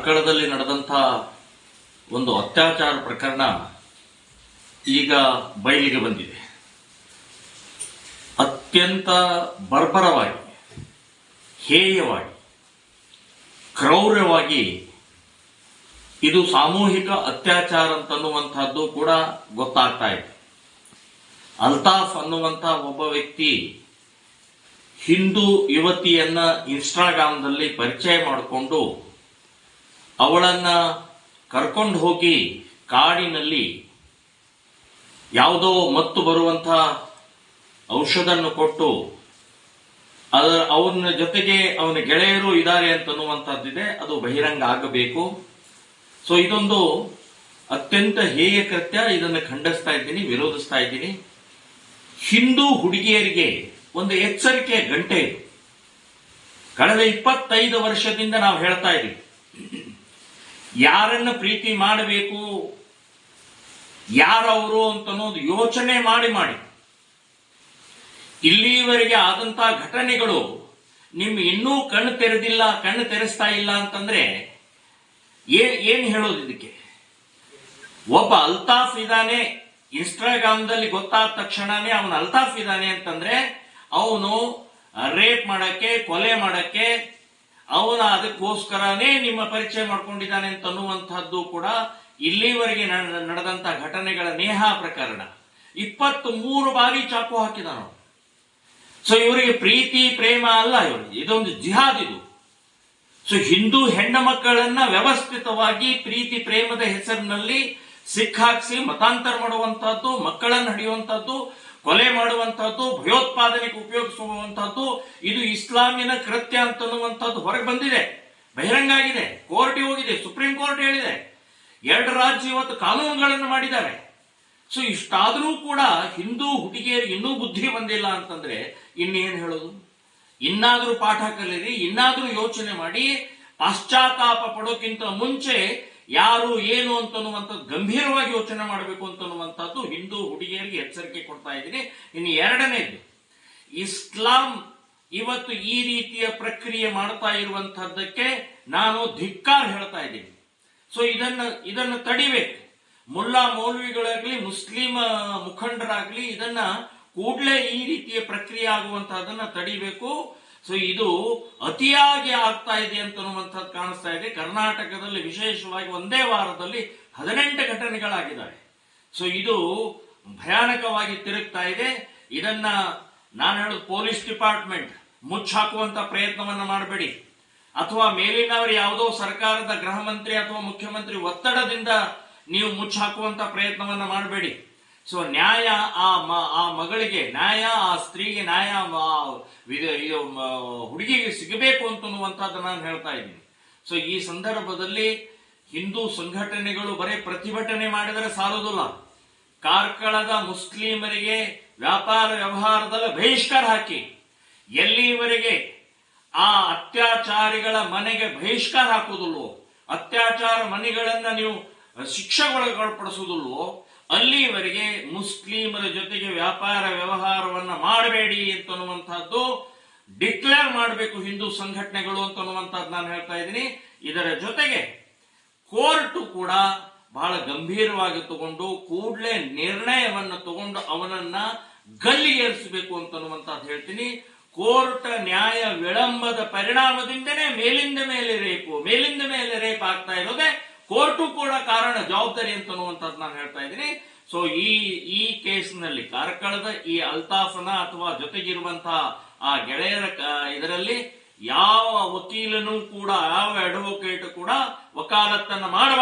ಕಾರ್ಕಳದಲ್ಲಿ ನಡೆದಂಥ ಒಂದು ಅತ್ಯಾಚಾರ ಪ್ರಕರಣ ಈಗ ಬಯಲಿಗೆ ಬಂದಿದೆ. ಅತ್ಯಂತ ಬರ್ಬರವಾಗಿ, ಹೇಯವಾಗಿ, ಕ್ರೌರ್ಯವಾಗಿ ಇದು ಸಾಮೂಹಿಕ ಅತ್ಯಾಚಾರ ಅಂತನ್ನುವಂಥದ್ದು ಕೂಡ ಗೊತ್ತಾಗ್ತಾ ಇದೆ. ಅಲ್ತಾಫ್ ಅನ್ನುವಂಥ ಒಬ್ಬ ವ್ಯಕ್ತಿ ಹಿಂದೂ ಯುವತಿಯನ್ನ ಇನ್ಸ್ಟಾಗ್ರಾಮ್ದಲ್ಲಿ ಪರಿಚಯ ಮಾಡಿಕೊಂಡು ಅವಳನ್ನ ಕರ್ಕೊಂಡು ಹೋಗಿ ಕಾಡಿನಲ್ಲಿ ಯಾವುದೋ ಮತ್ತು ಬರುವಂಥ ಔಷಧನ್ನು ಕೊಟ್ಟು ಅವನ ಜೊತೆಗೆ ಅವನ ಗೆಳೆಯರು ಇದ್ದಾರೆ ಅಂತನ್ನುವಂಥದ್ದಿದೆ. ಅದು ಬಹಿರಂಗ ಆಗಬೇಕು. ಸೊ ಇದೊಂದು ಅತ್ಯಂತ ಹೇಯ ಕೃತ್ಯ. ಇದನ್ನು ಖಂಡಿಸ್ತಾ ಇದ್ದೀನಿ, ವಿರೋಧಿಸ್ತಾ ಇದ್ದೀನಿ. ಹಿಂದೂ ಹುಡುಗಿಯರಿಗೆ ಒಂದು ಎಚ್ಚರಿಕೆ ಗಂಟೆ ಇದು. ಕಳೆದ 25 ವರ್ಷದಿಂದ ನಾವು ಹೇಳ್ತಾ ಇದ್ದೀವಿ, ಯಾರನ್ನ ಪ್ರೀತಿ ಮಾಡಬೇಕು, ಯಾರವರು ಅಂತನ್ನೋದು ಯೋಚನೆ ಮಾಡಿ ಇಲ್ಲಿವರೆಗೆ ಆದಂತಹ ಘಟನೆಗಳು ಇನ್ನೂ ಕಣ್ಣು ತೆರೆಸ್ತಾ ಇಲ್ಲ ಅಂತಂದ್ರೆ ಏನ್ ಹೇಳೋದು ಇದಕ್ಕೆ? ಒಬ್ಬ ಅಲ್ತಾಫ್ ಇದ್ದಾನೆ, ಇನ್ಸ್ಟಾಗ್ರಾಮ್ದಲ್ಲಿ ಗೊತ್ತಾದ ತಕ್ಷಣನೇ ಅವನು ಅಲ್ತಾಫ್ ಇದ್ದಾನೆ ಅಂತಂದ್ರೆ ಅವನು ರೇಪ್ ಮಾಡಕ್ಕೆ, ಕೊಲೆ ಮಾಡಕ್ಕೆ, ಅವನ ಅದಕ್ಕೋಸ್ಕರನೇ ನಿಮ್ಮ ಪರಿಚಯ ಮಾಡ್ಕೊಂಡಿದ್ದಾನೆ ಅಂತನ್ನುವಂತಹದ್ದು ಕೂಡ ಇಲ್ಲಿವರೆಗೆ ನಡೆದಂತ ಘಟನೆಗಳ ನೇಹಾ ಪ್ರಕರಣ. 23 ಬಾರಿ ಚಾಕು ಹಾಕಿದಾನ. ಸೊ ಇವರಿಗೆ ಪ್ರೀತಿ ಪ್ರೇಮ ಅಲ್ಲ, ಇದೊಂದು ಜಿಹಾದ್ ಇದು. ಸೊ ಹಿಂದೂ ಹೆಣ್ಣು ಮಕ್ಕಳನ್ನ ವ್ಯವಸ್ಥಿತವಾಗಿ ಪ್ರೀತಿ ಪ್ರೇಮದ ಹೆಸರಿನಲ್ಲಿ ಸಿಕ್ಕಾಕ್ಸಿ ಮತಾಂತರ ಮಾಡುವಂತಹದ್ದು, ಮಕ್ಕಳನ್ನು ಹಿಡಿಯುವಂತಹದ್ದು, ಕೊಲೆ ಮಾಡುವಂತಹದ್ದು, ಭಯೋತ್ಪಾದನೆಗೆ ಉಪಯೋಗಿಸುವಂತಹದ್ದು, ಇದು ಇಸ್ಲಾಮಿನ ಕೃತ್ಯ ಅಂತನ್ನುವಂಥದ್ದು ಹೊರಗೆ ಬಂದಿದೆ, ಬಹಿರಂಗ ಆಗಿದೆ, ಕೋರ್ಟ್ಗೆ ಹೋಗಿದೆ, ಸುಪ್ರೀಂ ಕೋರ್ಟ್ ಹೇಳಿದೆ. 2 ರಾಜ್ಯ ಇವತ್ತು ಕಾನೂನುಗಳನ್ನು ಮಾಡಿದ್ದಾರೆ. ಸೊ ಇಷ್ಟಾದರೂ ಕೂಡ ಹಿಂದೂ ಹುಡುಗಿಯರಿಗೆ ಇನ್ನೂ ಬುದ್ಧಿ ಬಂದಿಲ್ಲ ಅಂತಂದ್ರೆ ಇನ್ನೇನು ಹೇಳೋದು? ಇನ್ನಾದ್ರೂ ಪಾಠ ಕಲೀರಿ, ಇನ್ನಾದ್ರೂ ಯೋಚನೆ ಮಾಡಿ. ಪಾಶ್ಚಾತ್ತಾಪ ಪಡೋಕ್ಕಿಂತ ಮುಂಚೆ ಯಾರು ಏನು ಅಂತನ್ನುವಂಥದ್ದು ಗಂಭೀರವಾಗಿ ಯೋಚನೆ ಮಾಡಬೇಕು ಅಂತನ್ನುವಂಥದ್ದು ಹಿಂದೂ ಹುಡುಗಿಯರಿಗೆ ಎಚ್ಚರಿಕೆ ಕೊಡ್ತಾ ಇದ್ದೀನಿ. ಇನ್ನು 2ನೇದು, ಇಸ್ಲಾಂ ಇವತ್ತು ಈ ರೀತಿಯ ಪ್ರಕ್ರಿಯೆ ಮಾಡ್ತಾ ಇರುವಂತಹದ್ದಕ್ಕೆ ನಾನು ಧಿಕ್ಕಾರ ಹೇಳ್ತಾ ಇದ್ದೀನಿ. ಸೊ ಇದನ್ನ ತಡಿಬೇಕು. ಮುಲ್ಲಾ ಮೌಲ್ವಿಗಳಾಗ್ಲಿ, ಮುಸ್ಲಿಂ ಮುಖಂಡರಾಗ್ಲಿ ಇದನ್ನ ಕೂಡಲೇ ಈ ರೀತಿಯ ಪ್ರಕ್ರಿಯೆ ಆಗುವಂತಹದನ್ನ ತಡಿಬೇಕು. ಸೊ ಇದು ಅತಿಯಾಗಿ ಆಗ್ತಾ ಇದೆ ಅಂತನ್ನುವಂಥದ್ದು ಕಾಣಿಸ್ತಾ ಇದೆ. ಕರ್ನಾಟಕದಲ್ಲಿ ವಿಶೇಷವಾಗಿ ಒಂದೇ ವಾರದಲ್ಲಿ 18 ಘಟನೆಗಳಾಗಿದ್ದಾವೆ. ಸೊ ಇದು ಭಯಾನಕವಾಗಿ ತಿರುಗ್ತಾ ಇದೆ. ಇದನ್ನ ನಾನು ಹೇಳೋದು, ಪೊಲೀಸ್ ಡಿಪಾರ್ಟ್ಮೆಂಟ್ ಮುಚ್ಚಾಕುವಂತ ಪ್ರಯತ್ನವನ್ನ ಮಾಡಬೇಡಿ, ಅಥವಾ ಮೇಲಿನವರು ಯಾವುದೋ ಸರ್ಕಾರದ ಗೃಹ ಮಂತ್ರಿ ಅಥವಾ ಮುಖ್ಯಮಂತ್ರಿ ಒತ್ತಡದಿಂದ ನೀವು ಮುಚ್ಚಾಕುವಂತ ಪ್ರಯತ್ನವನ್ನ ಮಾಡಬೇಡಿ. ಸೊ ನ್ಯಾಯ ಆ ಮಗಳಿಗೆ ನ್ಯಾಯ, ಆ ಸ್ತ್ರೀಗೆ ನ್ಯಾಯ, ಹುಡುಗಿಗೆ ಸಿಗಬೇಕು ಅಂತನ್ನುವಂಥದ್ದು ನಾನು ಹೇಳ್ತಾ ಇದ್ದೀನಿ. ಸೊ ಈ ಸಂದರ್ಭದಲ್ಲಿ ಹಿಂದೂ ಸಂಘಟನೆಗಳು ಬರೀ ಪ್ರತಿಭಟನೆ ಮಾಡಿದರೆ ಸಾಲುದಿಲ್ಲ. ಕಾರ್ಕಳದ ಮುಸ್ಲಿಮರಿಗೆ ವ್ಯಾಪಾರ ವ್ಯವಹಾರದಲ್ಲಿ ಬಹಿಷ್ಕಾರ ಹಾಕಿ, ಎಲ್ಲಿವರೆಗೆ ಆ ಅತ್ಯಾಚಾರಿಗಳ ಮನೆಗೆ ಬಹಿಷ್ಕಾರ ಹಾಕುವುದಿಲ್ವೋ, ಅತ್ಯಾಚಾರ ಮನೆಗಳನ್ನ ನೀವು ಶಿಕ್ಷೆಗೊಳಪಡಿಸುವುದಿಲ್ವೋ, ಅಲ್ಲಿವರೆಗೆ ಮುಸ್ಲಿಮರ ಜೊತೆಗೆ ವ್ಯಾಪಾರ ವ್ಯವಹಾರವನ್ನ ಮಾಡಬೇಡಿ ಅಂತನ್ನುವಂತಹದ್ದು ಡಿಕ್ಲೇರ್ ಮಾಡಬೇಕು ಹಿಂದೂ ಸಂಘಟನೆಗಳು ಅಂತನ್ನುವಂಥದ್ದು ನಾನು ಹೇಳ್ತಾ ಇದ್ದೀನಿ. ಇದರ ಜೊತೆಗೆ ಕೋರ್ಟ್ ಕೂಡ ಬಹಳ ಗಂಭೀರವಾಗಿ ತಗೊಂಡು ಕೂಡಲೇ ನಿರ್ಣಯವನ್ನು ತಗೊಂಡು ಅವನನ್ನ ಗಲ್ಲಿಗೇರಿಸಬೇಕು ಅಂತನ್ನುವಂಥದ್ದು ಹೇಳ್ತೀನಿ. ಕೋರ್ಟ್ ನ್ಯಾಯ ವಿಳಂಬದ ಪರಿಣಾಮದಿಂದನೇ ಮೇಲಿಂದ ಮೇಲೆ ರೇಪ್ ಆಗ್ತಾ ಇರೋದೇ ಕೋರ್ಟು ಕೂಡ ಕಾರಣ, ಜವಾಬ್ದಾರಿ ಅಂತನ್ನುವಂಥದ್ದು ನಾನು ಹೇಳ್ತಾ ಇದ್ದೀನಿ. ಸೊ ಈ ಕೇಸ್ನಲ್ಲಿ ಕಾರ್ಕಳದ ಈ ಅಲ್ತಾಫನ ಅಥವಾ ಜೊತೆಗಿರುವಂತಹ ಆ ಗೆಳೆಯರ ಇದರಲ್ಲಿ ಯಾವ ವಕೀಲನೂ ಕೂಡ, ಯಾವ ಅಡ್ವೊಕೇಟ್ ಕೂಡ ವಕಾಲತ್ತನ್ನು ಮಾಡಬಾರದು.